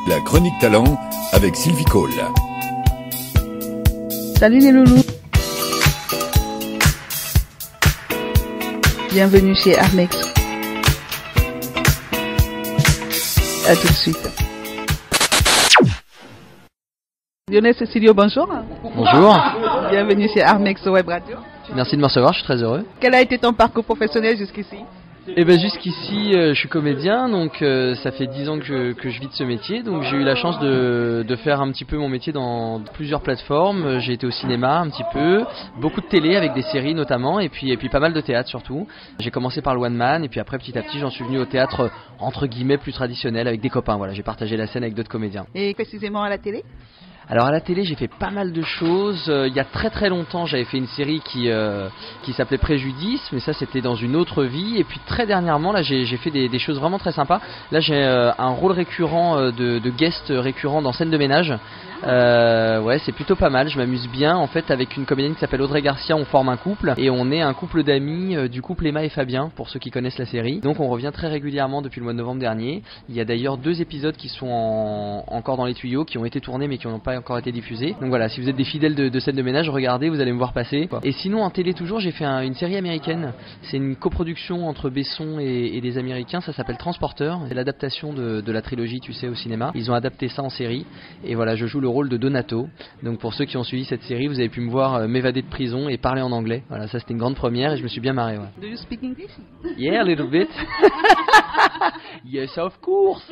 La chronique talent avec Sylvie Cole. Salut les loulous. Bienvenue chez Armex. À tout de suite. Lionel Cecilio, bonjour. Bonjour. Bienvenue chez Armex Web Radio. Merci de me recevoir, je suis très heureux. Quel a été ton parcours professionnel jusqu'ici? Et ben jusqu'ici, je suis comédien, donc ça fait 10 ans que je vis de ce métier, donc j'ai eu la chance de faire un petit peu mon métier dans plusieurs plateformes. J'ai été au cinéma un petit peu, beaucoup de télé avec des séries notamment, et puis pas mal de théâtre surtout. J'ai commencé par le one man, et puis après petit à petit j'en suis venu au théâtre entre guillemets plus traditionnel avec des copains. Voilà, j'ai partagé la scène avec d'autres comédiens. Et précisément à la télé? Alors à la télé j'ai fait pas mal de choses. Il y a très très longtemps j'avais fait une série qui s'appelait Préjudice, mais ça c'était dans une autre vie. Et puis très dernièrement là j'ai fait des choses vraiment très sympas. Là j'ai un rôle récurrent de guest récurrent dans Scène de ménage. Ouais, c'est plutôt pas mal, je m'amuse bien. En fait avec une comédienne qui s'appelle Audrey Garcia on forme un couple, et on est un couple d'amis du couple Emma et Fabien pour ceux qui connaissent la série. Donc on revient très régulièrement depuis le mois de novembre dernier. Il y a d'ailleurs 2 épisodes qui sont encore dans les tuyaux, qui ont été tournés mais qui n'ont pas encore été diffusés. Donc voilà, si vous êtes des fidèles de Scène de ménage, regardez, vous allez me voir passer. Et sinon en télé toujours j'ai fait une série américaine. C'est une coproduction entre Besson et des Américains, ça s'appelle Transporteur. C'est l'adaptation de la trilogie tu sais au cinéma. Ils ont adapté ça en série, et voilà, je joue le rôle de Donato. Donc pour ceux qui ont suivi cette série, vous avez pu me voir m'évader de prison et parler en anglais. Voilà, ça c'était une grande première et je me suis bien marré. Ouais. Do you speak English? Yeah, a little bit. Yes, of course.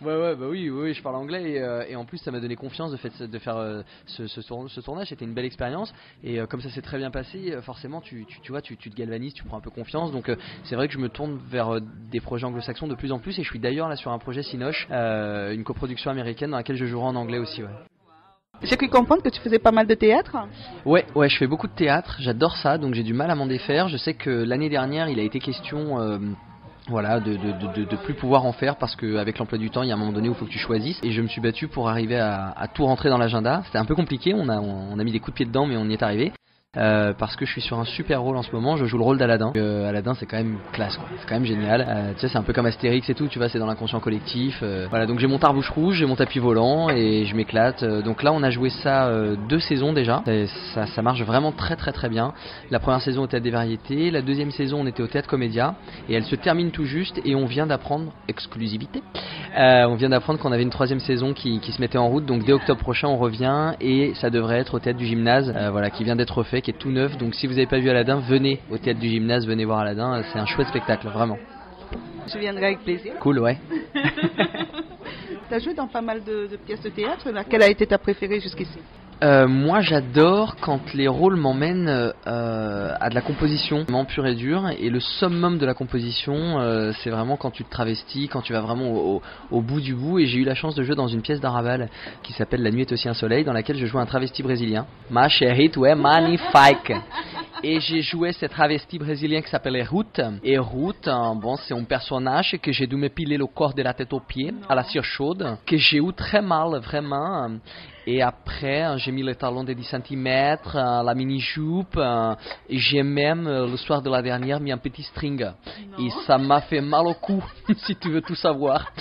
Ouais, bah oui, je parle anglais, et en plus ça m'a donné confiance de faire ce tournage. C'était une belle expérience, et comme ça s'est très bien passé, forcément tu vois, tu te galvanises, tu prends un peu confiance. Donc c'est vrai que je me tourne vers des projets anglo-saxons de plus en plus, et je suis d'ailleurs là sur un projet Cinoche, une coproduction américaine dans laquelle je jouerai en anglais aussi. Ouais. J'ai cru comprendre que tu faisais pas mal de théâtre. Ouais, je fais beaucoup de théâtre, j'adore ça, donc j'ai du mal à m'en défaire. Je sais que l'année dernière, il a été question voilà, de plus pouvoir en faire, parce qu'avec l'emploi du temps, il y a un moment donné où il faut que tu choisisses, et je me suis battu pour arriver à tout rentrer dans l'agenda. C'était un peu compliqué, on a mis des coups de pied dedans, mais on y est arrivé. Parce que je suis sur un super rôle en ce moment, je joue le rôle d'Aladin. Aladin c'est quand même classe quoi. C'est quand même génial. Tu sais, c'est un peu comme Astérix et tout, tu vois, c'est dans l'inconscient collectif. Voilà, donc j'ai mon tarbouche rouge, j'ai mon tapis volant et je m'éclate. Donc là on a joué ça 2 saisons déjà. Ça marche vraiment très très très bien. La première saison au Théâtre des Variétés, la deuxième saison on était au Théâtre Comédia, et elle se termine tout juste, et on vient d'apprendre, exclusivité, on vient d'apprendre qu'on avait une 3e saison qui se mettait en route. Donc dès octobre prochain on revient, et ça devrait être au Théâtre du Gymnase, voilà, qui vient d'être fait, qui est tout neuf. Donc si vous n'avez pas vu Aladin, venez au Théâtre du Gymnase, venez voir Aladin, c'est un chouette spectacle, vraiment. Je viendrai avec plaisir. Cool, ouais. Tu as joué dans pas mal de pièces de théâtre, laquelle a été ta préférée jusqu'ici? Moi j'adore quand les rôles m'emmènent à de la composition vraiment pure et dure, et le summum de la composition c'est vraiment quand tu te travestis, quand tu vas vraiment au bout du bout. Et j'ai eu la chance de jouer dans une pièce d'Arrabal qui s'appelle La nuit est aussi un soleil, dans laquelle je jouais un travesti brésilien. Ma chérie, tu es magnifique. Et j'ai joué ce travesti brésilien qui s'appelait Ruth. Et Ruth, bon, c'est un personnage que j'ai dû m'épiler le corps de la tête aux pieds à la cire chaude, que j'ai eu très mal vraiment. Et après, j'ai mis les talons de 10 cm, la mini-jupe, et j'ai même, le soir de la dernière, mis un petit string. Non. Et ça m'a fait mal au cou, si tu veux tout savoir.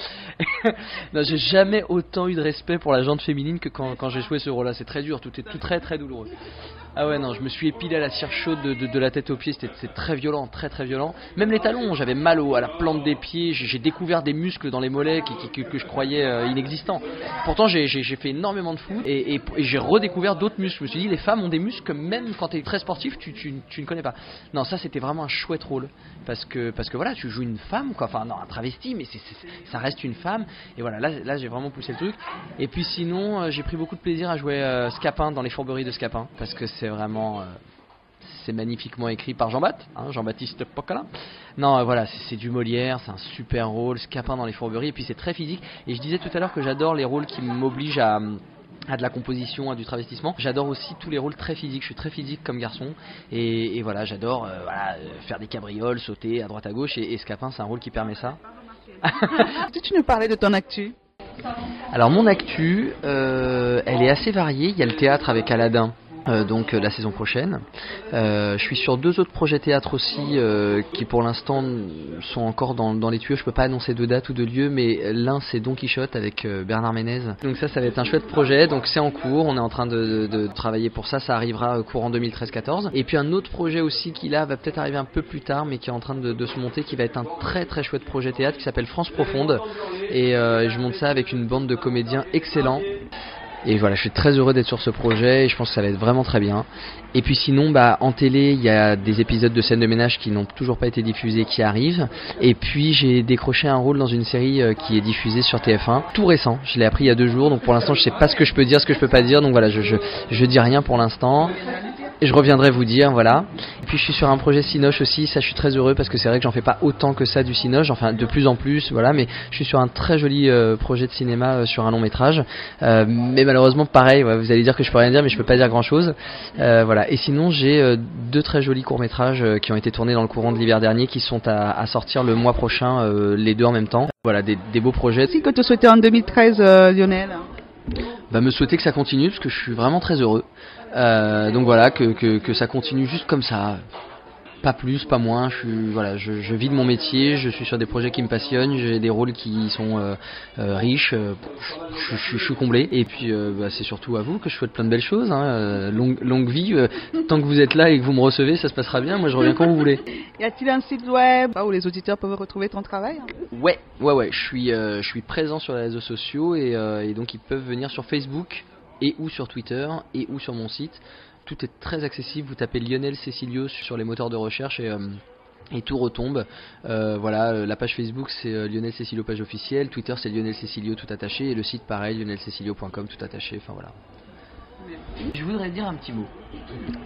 Non, j'ai jamais autant eu de respect pour la gente féminine que quand j'ai joué ce rôle-là. C'est très dur, tout est tout très très douloureux. Ah ouais, non, je me suis épilé à la cire chaude de la tête aux pieds, c'est très violent, très très violent. Même les talons, j'avais mal à la plante des pieds, j'ai découvert des muscles dans les mollets que je croyais inexistants. Pourtant j'ai fait énormément de foot, et j'ai redécouvert d'autres muscles. Je me suis dit, les femmes ont des muscles que même quand tu es très sportif, tu ne connais pas. Non, ça c'était vraiment un chouette rôle, parce que voilà, tu joues une femme quoi, enfin non, un travesti, mais ça reste une femme. Et voilà, là j'ai vraiment poussé le truc. Et puis sinon, j'ai pris beaucoup de plaisir à jouer Scapin dans Les Fourberies de Scapin, parce que c'est vraiment c'est magnifiquement écrit par Jean-Baptiste Poccala. Non, voilà, c'est du Molière, c'est un super rôle, Scapin dans Les Fourberies, et puis c'est très physique. Et je disais tout à l'heure que j'adore les rôles qui m'obligent à de la composition, à du travestissement. J'adore aussi tous les rôles très physiques, je suis très physique comme garçon, et voilà, j'adore faire des cabrioles, sauter à droite à gauche, et Scapin c'est un rôle qui permet ça. Est-ce que tu nous parlais de ton actu? Alors mon actu, elle est assez variée. Il y a le théâtre avec Aladin, donc la saison prochaine. Je suis sur 2 autres projets théâtre aussi qui pour l'instant sont encore dans les tuyaux. Je peux pas annoncer de date ou de lieu, mais l'un c'est Don Quichotte avec Bernard Ménez. Donc ça va être un chouette projet, donc c'est en cours, on est en train de travailler pour ça, ça arrivera courant 2013-14. Et puis un autre projet aussi qui là va peut-être arriver un peu plus tard, mais qui est en train de se monter, qui va être un très très chouette projet théâtre qui s'appelle France Profonde. Et je monte ça avec une bande de comédiens excellents. Et voilà, je suis très heureux d'être sur ce projet et je pense que ça va être vraiment très bien. Et puis sinon, en télé, il y a des épisodes de Scène de ménage qui n'ont toujours pas été diffusés qui arrivent. Et puis j'ai décroché un rôle dans une série qui est diffusée sur TF1, tout récent. Je l'ai appris il y a 2 jours, donc pour l'instant je sais pas ce que je peux dire, ce que je peux pas dire. Donc voilà, je dis rien pour l'instant. Et je reviendrai vous dire, voilà. Et puis je suis sur un projet Cinoche aussi, ça je suis très heureux parce que c'est vrai que j'en fais pas autant que ça du Cinoche, enfin de plus en plus, voilà, mais je suis sur un très joli projet de cinéma sur un long métrage. Mais malheureusement pareil, vous allez dire que je peux rien dire, mais je peux pas dire grand chose. Voilà. Et sinon j'ai 2 très jolis courts métrages qui ont été tournés dans le courant de l'hiver dernier, qui sont à sortir le mois prochain, les 2 en même temps. Voilà, des beaux projets. Si que te souhaitais en 2013, Lionel. Me souhaiter que ça continue parce que je suis vraiment très heureux. Donc voilà, que ça continue juste comme ça, pas plus, pas moins. Je vis de mon métier, je suis sur des projets qui me passionnent, j'ai des rôles qui sont riches, je suis comblé. Et puis c'est surtout à vous que je souhaite plein de belles choses, hein. Longue vie, tant que vous êtes là et que vous me recevez, ça se passera bien. Moi je reviens quand vous voulez. Y a-t-il un site web où les auditeurs peuvent retrouver ton travail? Ouais, je suis présent sur les réseaux sociaux et donc ils peuvent venir sur Facebook et ou sur Twitter et ou sur mon site. Tout est très accessible, vous tapez Lionel Cecilio sur les moteurs de recherche et tout retombe. Voilà, la page Facebook c'est Lionel Cecilio page officielle, Twitter c'est Lionel Cecilio tout attaché et le site pareil lionelcecilio.com tout attaché, enfin voilà. Je voudrais dire un petit mot.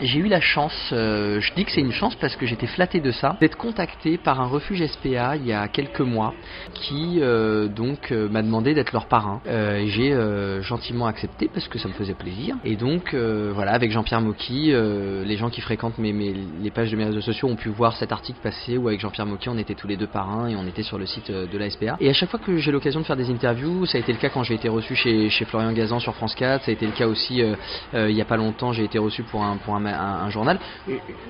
J'ai eu la chance, je dis que c'est une chance parce que j'étais flatté de ça, d'être contacté par un refuge SPA il y a quelques mois qui m'a demandé d'être leur parrain. Et j'ai gentiment accepté parce que ça me faisait plaisir. Et donc voilà, avec Jean-Pierre Mocky, les gens qui fréquentent les pages de mes réseaux sociaux ont pu voir cet article passer où avec Jean-Pierre Mocky on était tous les 2 parrains et on était sur le site de la SPA. Et à chaque fois que j'ai l'occasion de faire des interviews, ça a été le cas quand j'ai été reçu chez Florian Gazan sur France 4, ça a été le cas aussi il y a pas longtemps, j'ai été reçu pour un journal.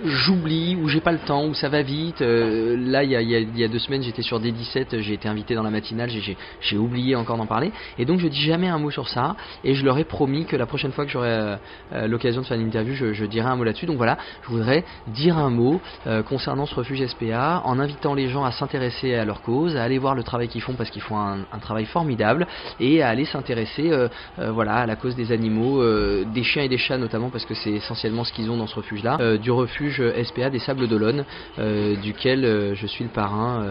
J'oublie, ou j'ai pas le temps, ou ça va vite. Là, il y a 2 semaines, j'étais sur D17, j'ai été invité dans la matinale, j'ai oublié encore d'en parler. Et donc, je dis jamais un mot sur ça. Et je leur ai promis que la prochaine fois que j'aurai l'occasion de faire une interview, je dirai un mot là-dessus. Donc voilà, je voudrais dire un mot concernant ce refuge SPA, en invitant les gens à s'intéresser à leur cause, à aller voir le travail qu'ils font parce qu'ils font un travail formidable, et à aller s'intéresser à la cause des animaux, des chiens et des chats notamment parce que c'est essentiellement ce qu'ils ont dans ce refuge là, du refuge SPA des Sables d'Olonne, duquel je suis le parrain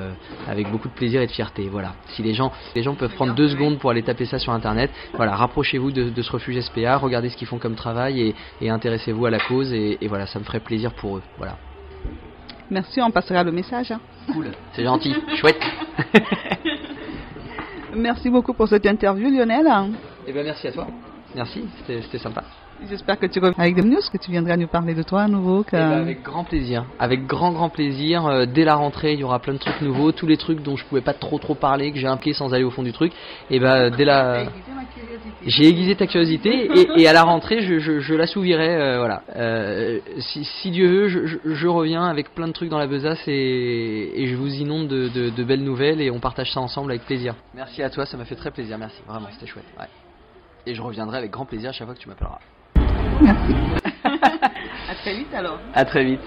avec beaucoup de plaisir et de fierté. Voilà, si les gens peuvent prendre 2 secondes pour aller taper ça sur internet, voilà, rapprochez-vous de ce refuge SPA, regardez ce qu'ils font comme travail et intéressez-vous à la cause et voilà, ça me ferait plaisir pour eux. Voilà. Merci, on passera le message. Cool, c'est gentil, chouette. Merci beaucoup pour cette interview, Lionel. Et merci à toi. Merci, c'était sympa. J'espère que tu reviens avec des news, que tu viendras nous parler de toi à nouveau. Avec grand plaisir, avec grand plaisir. Dès la rentrée, il y aura plein de trucs nouveaux, tous les trucs dont je pouvais pas trop parler, que j'ai impliqué sans aller au fond du truc. Et j'ai aiguisé ta curiosité et à la rentrée, je l'assouvirai. Voilà. Si Dieu veut, je reviens avec plein de trucs dans la besace et je vous inonde de belles nouvelles et on partage ça ensemble avec plaisir. Merci à toi, ça m'a fait très plaisir. Merci, vraiment, c'était chouette. Ouais. Et je reviendrai avec grand plaisir à chaque fois que tu m'appelleras. Merci. À très vite alors. À très vite.